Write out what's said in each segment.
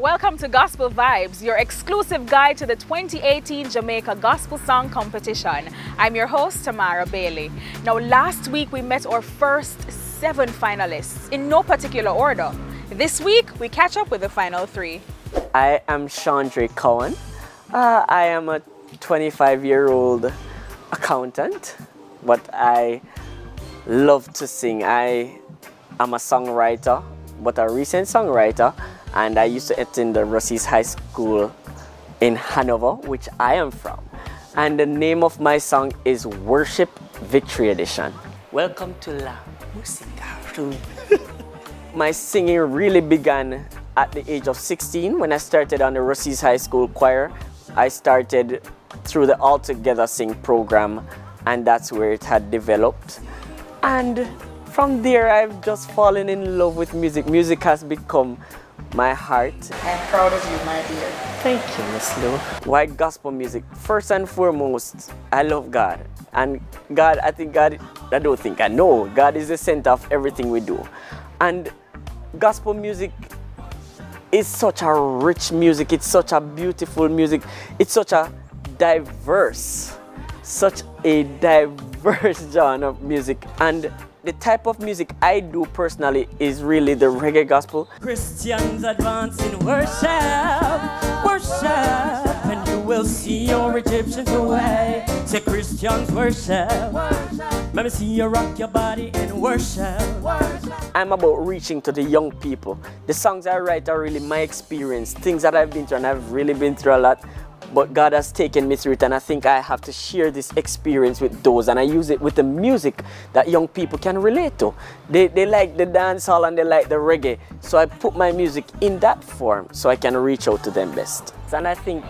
Welcome to Gospel Vibes, your exclusive guide to the 2018 Jamaica Gospel Song Competition. I'm your host, Tamara Bailey. Now, last week we met our first 7 finalists in no particular order. This week, we catch up with the final 3. I am Chandra Cohen. I am a 25-year-old accountant, but I love to sing. I am a songwriter, but a recent songwriter, and I used to attend the Russell's High School in Hanover, which I am from. And the name of my song is Worship Victory Edition. Welcome to La Musica. My singing really began at the age of 16 when I started on the Russell's High School choir. I started through the All Together Sing program, and that's where it had developed. And from there, I've just fallen in love with music. Music has become my heart. I'm proud of you, my dear. Thank you, Miss Lou. Why gospel music? First and foremost, I love God. And God, I know God is the center of everything we do. And gospel music is such a rich music. It's such a beautiful music. It's such a diverse genre of music. And the type of music I do personally is really the reggae gospel. Christians advance in worship, and you will see your Egyptians away. Say Christians worship, let me see you rock your body in worship. I'm about reaching to the young people. The songs I write are really my experience, things that I've been through, and I've really been through a lot. But God has taken me through it, and I think I have to share this experience with those, and I use it with the music that young people can relate to. They like the dancehall and they like the reggae, so I put my music in that form so I can reach out to them best. And I think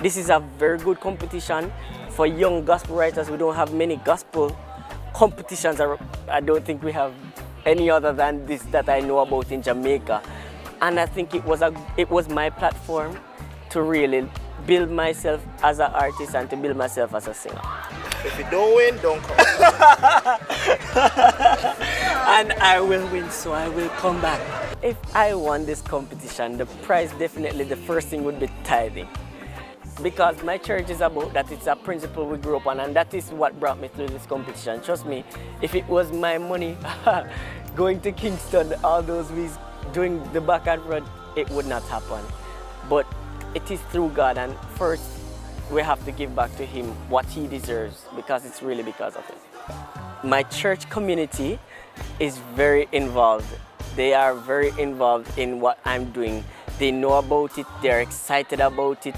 this is a very good competition for young gospel writers. We don't have many gospel competitions. I don't think we have any other than this that I know about in Jamaica. And I think it was my platform to really build myself as an artist and to build myself as a singer. If you don't win, don't come. And I will win, so I will come back. If I won this competition, the prize, definitely the first thing would be tithing. Because my church is about that. It's a principle we grew up on, and that is what brought me through this competition. Trust me, if it was my money, going to Kingston all those weeks, doing the back and front, it would not happen. But it is through God, and first we have to give back to Him what He deserves, because it's really because of it. My church community is very involved. They are very involved in what I'm doing. They know about it, they're excited about it.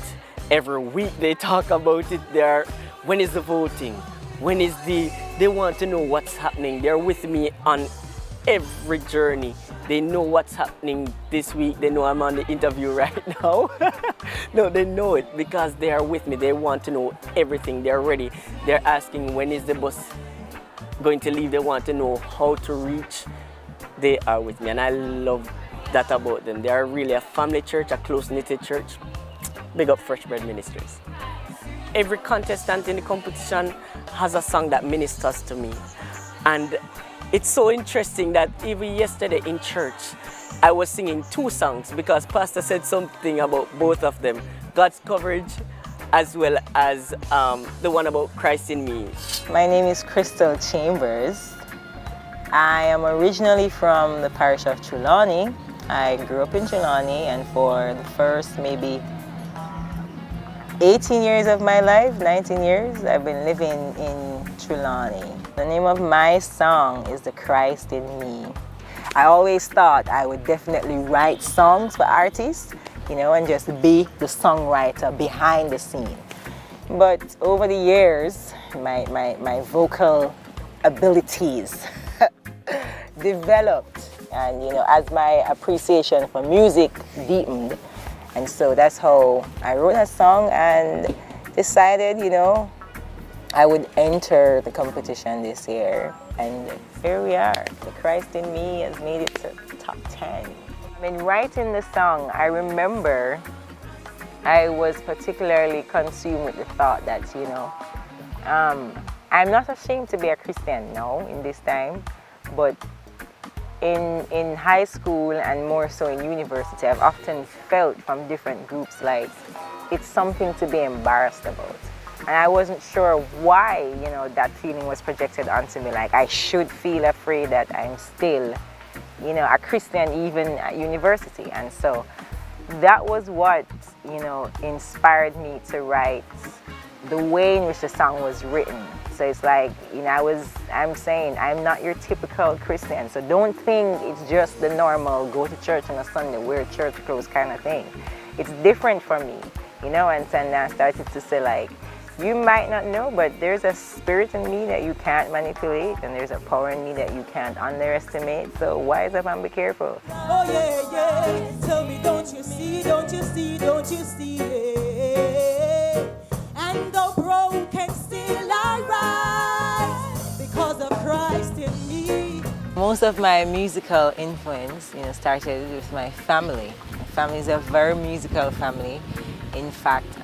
Every week they talk about it. When is the voting? They want to know what's happening. They're with me on every journey. They know what's happening this week. They know I'm on the interview right now. No, they know it because they are with me. They want to know everything. They're ready. They're asking when is the bus going to leave. They want to know how to reach. They are with me, and I love that about them. They are really a family church, a close-knitted church. Big up Fresh Bread Ministries. Every contestant in the competition has a song that ministers to me. And it's so interesting that even yesterday in church, I was singing 2 songs because Pastor said something about both of them. God's Coverage, as well as the one about Christ in Me. My name is Krystal Chambers. I am originally from the parish of Trelawney. I grew up in Trelawney, and for the first maybe 18 years of my life, 19 years, I've been living in Trelawney. The name of my song is The Christ in Me. I always thought I would definitely write songs for artists, and just be the songwriter behind the scene. But over the years, my vocal abilities developed, and as my appreciation for music deepened. And so that's how I wrote a song and decided, I would enter the competition this year. And here we are. The Christ in Me has made it to the top 10. Writing the song, I remember I was particularly consumed with the thought that, I'm not ashamed to be a Christian now in this time, but in high school and more so in university, I've often felt from different groups like it's something to be embarrassed about. And I wasn't sure why, you know, that feeling was projected onto me. Like I should feel afraid that I'm still, you know, a Christian even at university. And so that was what, you know, inspired me to write the way in which the song was written. So it's like, you know, I'm saying I'm not your typical Christian. So don't think it's just the normal go to church on a Sunday, wear church clothes kind of thing. It's different for me, you know, and then I started to say like, you might not know, but there's a spirit in me that you can't manipulate, and there's a power in me that you can't underestimate. So wise up and be careful. Oh yeah, yeah. Tell me, don't you see, don't you see, don't you see? And the broken still arise because of Christ in me. Most of my musical influence, you know, started with my family. My family is a very musical family. In fact,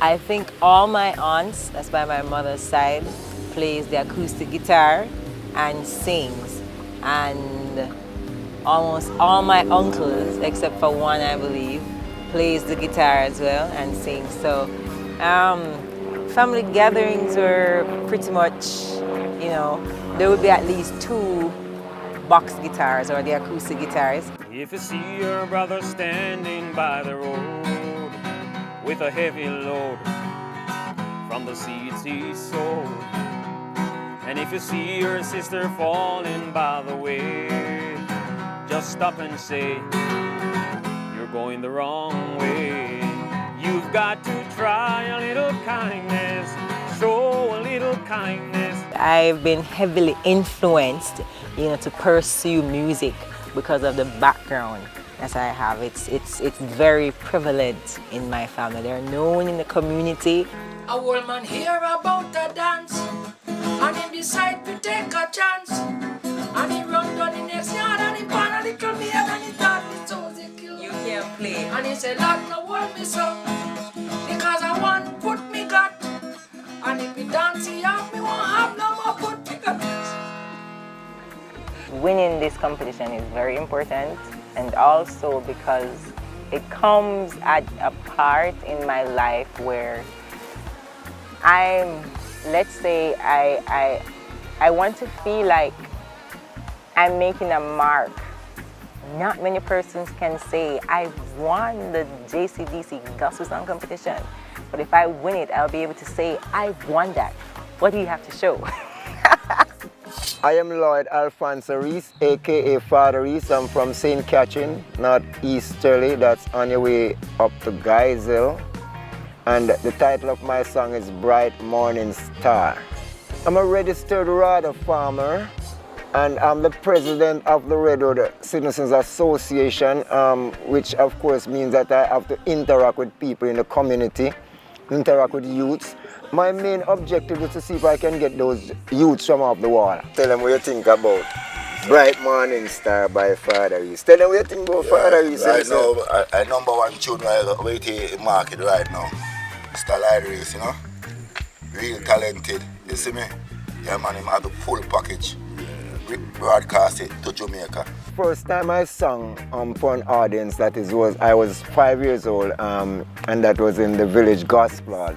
I think all my aunts, that's by my mother's side, plays the acoustic guitar and sings. And almost all my uncles, except for one I believe, plays the guitar as well and sings. So family gatherings were pretty much, you know, there would be at least 2 box guitars or the acoustic guitars. If you see your brother standing by the road with a heavy load from the seeds he sowed, and if you see your sister falling by the way, just stop and say, you're going the wrong way. You've got to try a little kindness, show a little kindness. I've been heavily influenced, you know, to pursue music because of the background that I have. It's very prevalent in my family. They're known in the community. A old man hear about a dance, and him decide to take a chance. And he run down the next yard and he pan a little beer and he thought it's so secure. You can't play. And he said, Lord, no hold me so, because I want put me got. And if me dance here, me won't have no more put me got. Winning this competition is very important, and also because it comes at a part in my life where let's say I want to feel like I'm making a mark. Not many persons can say, I won the JCDC Gospel Song Competition. But if I win it, I'll be able to say, I won that. What do you have to show? I am Lloyd Alfonso Reese, aka Father Reese. I'm from St. Catherine, northeasterly. That's on your way up to Geisel. And the title of my song is Bright Morning Star. I'm a registered radar farmer, and I'm the president of the Redwood Citizens Association, which of course means that I have to interact with people in the community, interact with youths. My main objective is to see if I can get those youths from off the wall. Tell them what you think about Bright Morning Star by Father Reese. Tell them what you think about Father Reese. Right now, I number one tune right here in market right now. Mr. Lloyd Reese, you know? Real talented, you see me? Yeah man, him have the full package. Broadcast it to Jamaica. First time I sung for an audience, I was 5 years old, and that was in the village gospel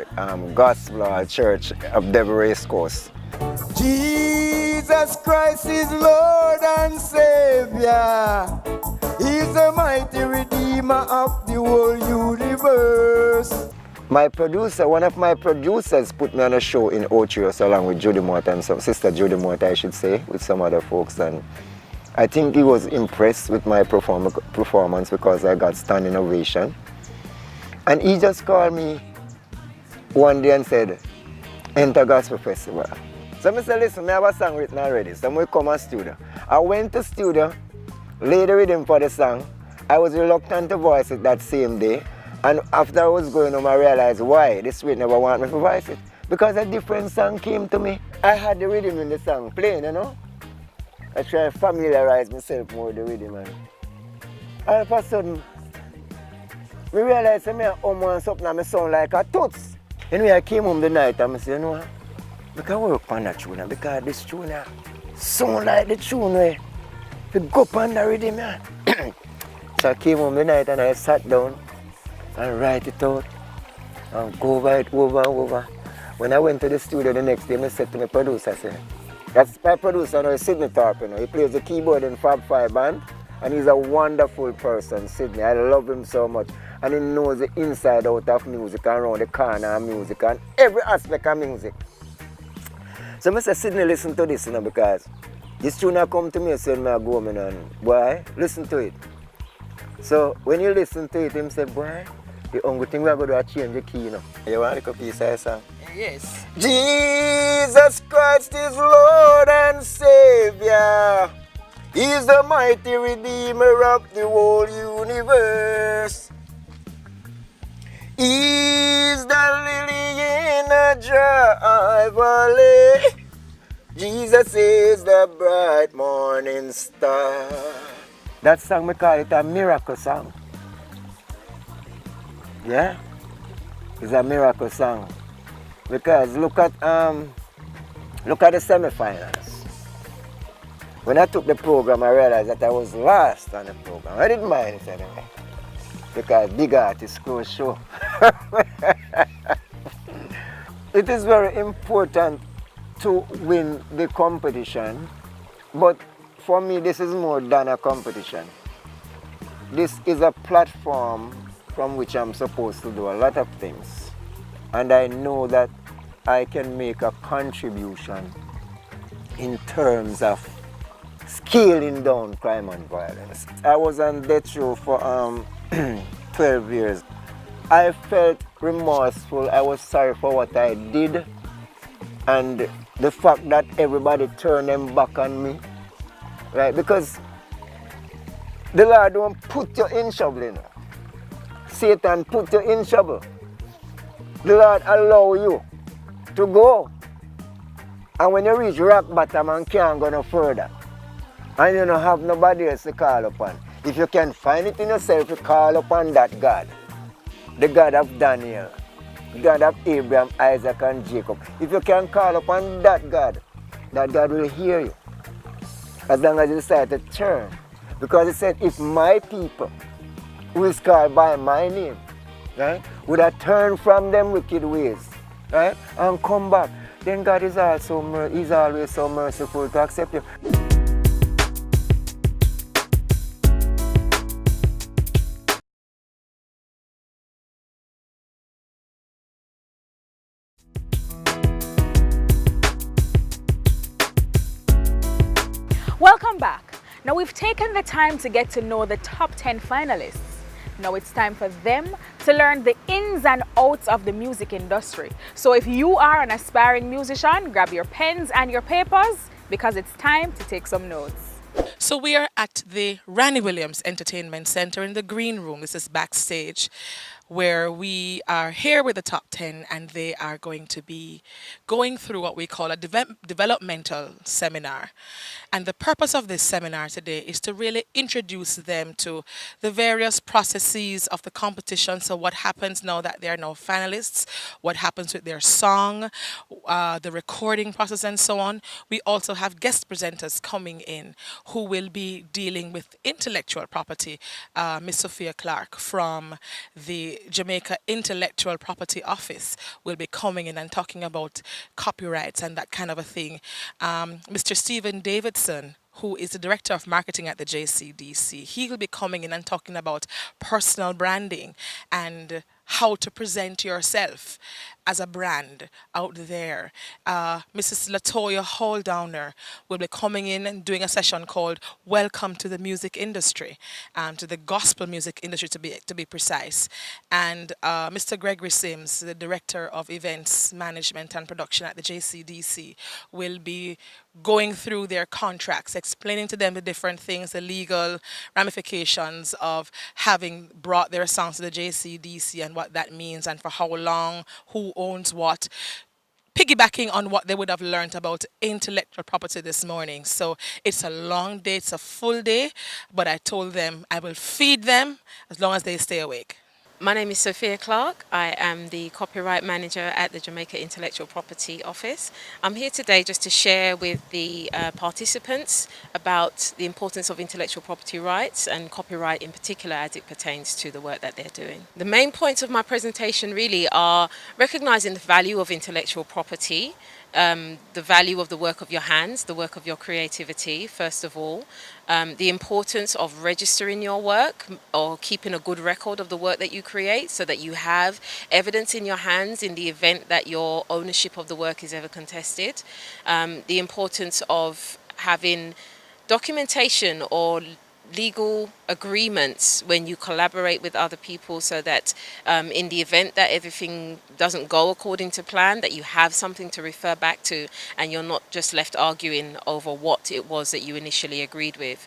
church of Devil Race Course. Jesus Christ is Lord and Savior. He's the mighty Redeemer of the whole universe. My producer, one of my producers, put me on a show in Ochios along with Judy Morton, and some sister Judy Morton, I should say, with some other folks. And I think he was impressed with my performance because I got standing ovation. And he just called me one day and said, enter Gospel Festival. So I said, listen, I have a song written already, so I come to studio. I went to studio, laid the rhythm for the song. I was reluctant to voice it that same day. And after I was going home, I realized why this rhythm never want me to voice it. Because a different song came to me. I had the rhythm in the song playing, you know. I try to familiarize myself more with the rhythm. And all of a sudden, I realized that I want something and I sound like a toots. Anyway, I came home the night and I said, you know what? I can work on that tune because this tune sound like the tune where to go up on the rhythm, man. So I came home the night and I sat down and write it out and go over it over and over. When I went to the studio the next day, I said to my producer, I said, that's my producer now, Sydney Thorpe, you know. He plays the keyboard in Fab Five band and he's a wonderful person, Sydney. I love him so much. And he knows the inside out of music and around the corner of music and every aspect of music. So I said, Sydney, listen to this, you know, because this tune come to me and said, I go, man, and boy, listen to it. So when you listen to it, him said, boy, the only thing we're going to do is change the key, you know. You want to piece of a song? Yes. Jesus Christ is Lord and Savior. He's the mighty Redeemer of the whole universe. He's the lily in a dry valley. Jesus is the bright morning star. That song, we call it a miracle song. Yeah? It's a miracle song. Because look at the semi-finals. When I took the program, I realized that I was last on the program. I didn't mind it anyway. Because big artists close show. It is very important to win the competition, but for me, this is more than a competition. This is a platform from which I'm supposed to do a lot of things. And I know that I can make a contribution in terms of scaling down crime and violence. I was on death row for 12 years. I felt remorseful. I was sorry for what I did. And the fact that everybody turned them back on me. Right? Because the Lord don't put you in trouble, you know. Satan put you in trouble. The Lord allow you to go. And when you reach rock bottom and can't go no further, and you don't have nobody else to call upon, if you can find it in yourself to call upon that God, the God of Daniel, the God of Abraham, Isaac, and Jacob, if you can call upon that God will hear you. As long as you decide to turn. Because it said, if my people, who is called by my name, right, would have turned from them wicked ways, right, and come back, then God is also He's always so merciful to accept you. Welcome back. Now we've taken the time to get to know the top 10 finalists. Now it's time for them to learn the ins and outs of the music industry. So if you are an aspiring musician, grab your pens and your papers because it's time to take some notes. So we are at the Ranny Williams Entertainment Center in the green room. This is backstage where we are here with the top 10 and they are going to be going through what we call a developmental seminar. And the purpose of this seminar today is to really introduce them to the various processes of the competition. So what happens now that they are now finalists, what happens with their song, the recording process and so on. We also have guest presenters coming in who will be dealing with intellectual property. Miss Sophia Clark from the Jamaica Intellectual Property Office will be coming in and talking about copyrights and that kind of a thing. Mr. Stephen Davidson, who is the Director of Marketing at the JCDC, he will be coming in and talking about personal branding and how to present yourself as a brand out there. Mrs. Latoya Holdowner will be coming in and doing a session called Welcome to the Music Industry, to the gospel music industry to be precise. And Mr. Gregory Sims, the Director of Events Management and Production at the JCDC, will be going through their contracts, explaining to them the different things, the legal ramifications of having brought their songs to the JCDC and what that means and for how long, who owns what, piggybacking on what they would have learned about intellectual property this morning. So it's a long day, it's a full day, but I told them I will feed them as long as they stay awake. My name is Sophia Clark. I am the copyright manager at the Jamaica Intellectual Property Office. I'm here today just to share with the participants about the importance of intellectual property rights and copyright in particular as it pertains to the work that they're doing. The main points of my presentation really are recognizing the value of intellectual property, the value of the work of your hands, the work of your creativity, first of all, the importance of registering your work or keeping a good record of the work that you create so that you have evidence in your hands in the event that your ownership of the work is ever contested, the importance of having documentation or legal agreements when you collaborate with other people so that in the event that everything doesn't go according to plan, that you have something to refer back to and you're not just left arguing over what it was that you initially agreed with.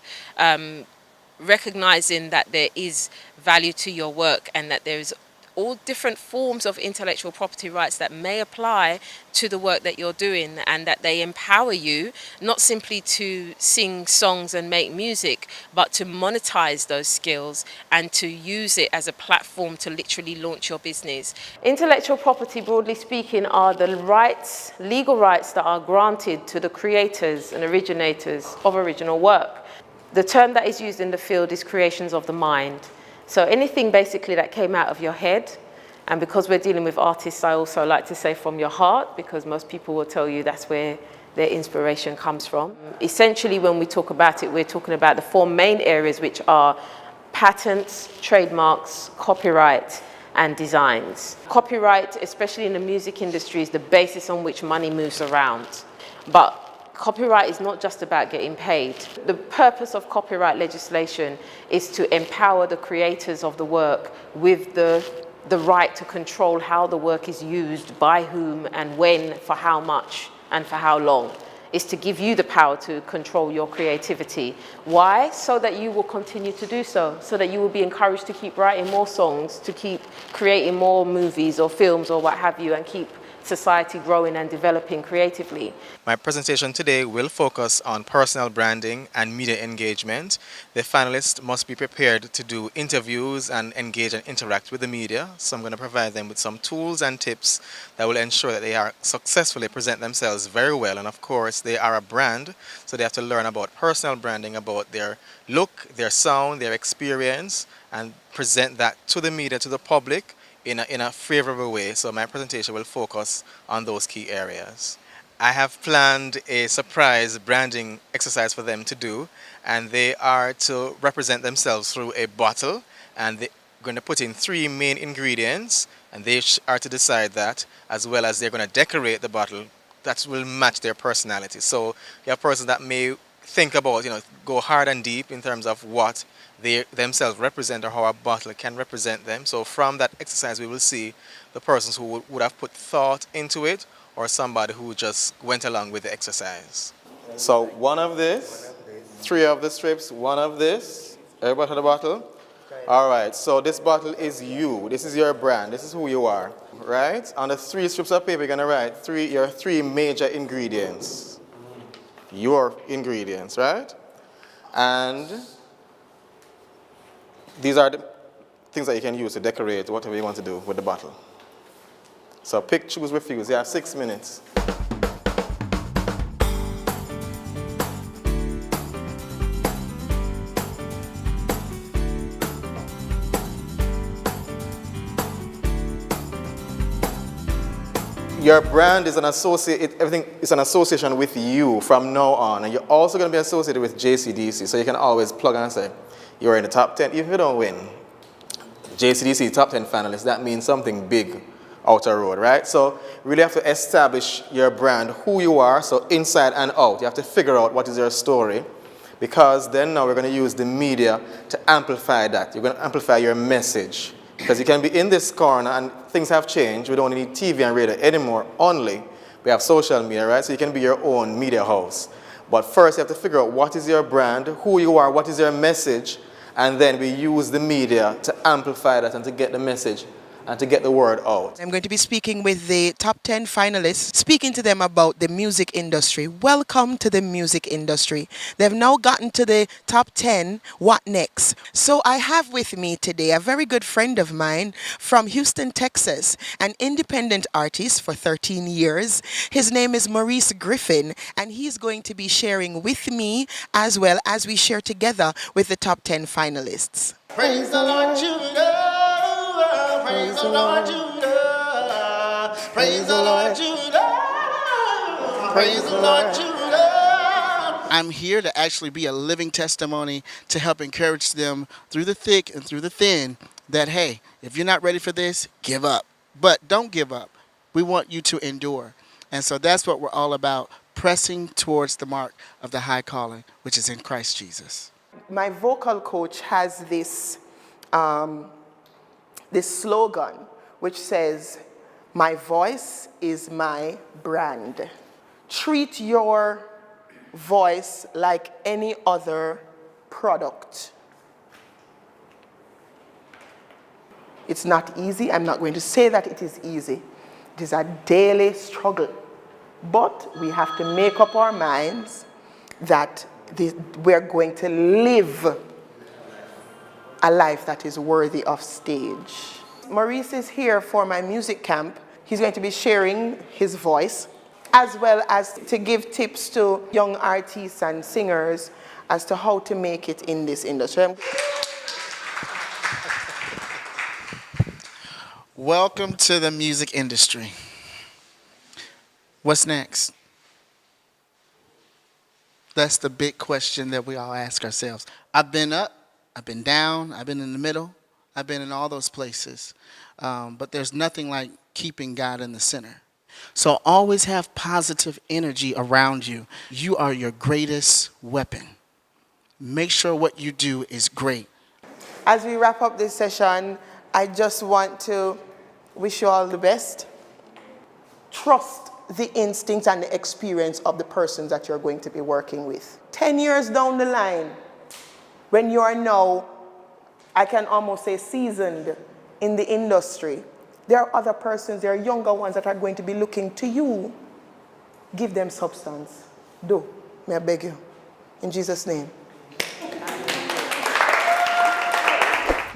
Recognizing that there is value to your work and that there is all different forms of intellectual property rights that may apply to the work that you're doing, and that they empower you not simply to sing songs and make music, but to monetize those skills and to use it as a platform to literally launch your business. Intellectual property, broadly speaking, are the rights, legal rights that are granted to the creators and originators of original work. The term that is used in the field is creations of the mind. So anything basically that came out of your head, and because we're dealing with artists, I also like to say from your heart, because most people will tell you that's where their inspiration comes from. Essentially, when we talk about it, we're talking about the four main areas, which are patents, trademarks, copyright, and designs. Copyright, especially in the music industry, is the basis on which money moves around. But copyright is not just about getting paid. The purpose of copyright legislation is to empower the creators of the work with the right to control how the work is used, by whom and when, for how much and for how long. It's to give you the power to control your creativity. Why? So that you will continue to do so that you will be encouraged to keep writing more songs, to keep creating more movies or films or what have you, and keep society growing and developing creatively. My presentation today will focus on personal branding and media engagement. The finalists must be prepared to do interviews and engage and interact with the media. So I'm going to provide them with some tools and tips that will ensure that they are successfully present themselves very well. And of course, they are a brand, so they have to learn about personal branding, about their look, their sound, their experience, and present that to the media, to the public, in a favorable way. So my presentation will focus on those key areas. I have planned a surprise branding exercise for them to do, and they are to represent themselves through a bottle, and they're going to put in 3 main ingredients, and they are to decide that, as well as they're going to decorate the bottle that will match their personality. So you have persons that may think about, go hard and deep in terms of what they themselves represent or how a bottle can represent them. So from that exercise, we will see the persons who would have put thought into it, or somebody who just went along with the exercise. So 1 of this, 3 of the strips, 1 of this. Everybody had a bottle? All right, so this bottle is you. This is your brand. This is who you are, right? On the 3 strips of paper, you're going to write your 3 major ingredients. Your ingredients, right? And these are the things that you can use to decorate whatever you want to do with the bottle. So pick, choose, refuse. You have 6 minutes. Your brand is everything is an association with you from now on. And you're also going to be associated with JCDC, so you can always plug and say, you're in the top 10. If you don't win, JCDC top 10 finalists, that means something big out the road, right? So you really have to establish your brand, who you are, so inside and out. You have to figure out what is your story, because then now we're going to use the media to amplify that. You're going to amplify your message, because you can be in this corner and things have changed. We don't need TV and radio anymore only. We have social media, right? So you can be your own media house. But first you have to figure out what is your brand, who you are, what is your message, and then we use the media to amplify that and to get the message and to get the word out. I'm going to be speaking with the top 10 finalists, speaking to them about the music industry. Welcome to the music industry. They've now gotten to the top 10. What next? So I have with me today a very good friend of mine from Houston, Texas, an independent artist for 13 years. His name is Maurice Griffin, and he's going to be sharing with me as well as we share together with the top 10 finalists. Praise the Lord, Judah. Praise the Lord, Judah. Praise the Lord, Judah. Praise the Lord, Judah. I'm here to actually be a living testimony to help encourage them through the thick and through the thin that, hey, if you're not ready for this, give up. But don't give up. We want you to endure. And so that's what we're all about, pressing towards the mark of the high calling, which is in Christ Jesus. My vocal coach has this slogan which says, "My voice is my brand." Treat your voice like any other product. It's not easy. I'm not going to say that it is easy. It is a daily struggle. But we have to make up our minds that we're going to live a life that is worthy of stage. Maurice is here for my music camp. He's going to be sharing his voice, as well as to give tips to young artists and singers as to how to make it in this industry. Welcome to the music industry. What's next? That's the big question that we all ask ourselves. I've been up, I've been down, I've been in the middle, I've been in all those places. But there's nothing like keeping God in the center. So always have positive energy around you. You are your greatest weapon. Make sure what you do is great. As we wrap up this session, I just want to wish you all the best. Trust the instincts and the experience of the persons that you're going to be working with. 10 years down the line, when you are now, I can almost say seasoned in the industry, there are other persons, there are younger ones that are going to be looking to you. Give them substance. Do. May I beg you? In Jesus' name.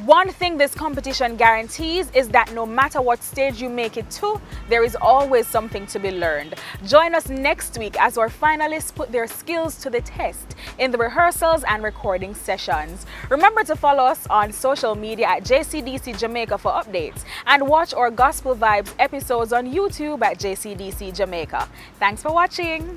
One thing this competition guarantees is that no matter what stage you make it to, there is always something to be learned. Join us next week as our finalists put their skills to the test in the rehearsals and recording sessions. Remember to follow us on social media at JCDC Jamaica for updates, and watch our Gospel Vibes episodes on YouTube at JCDC Jamaica. Thanks for watching.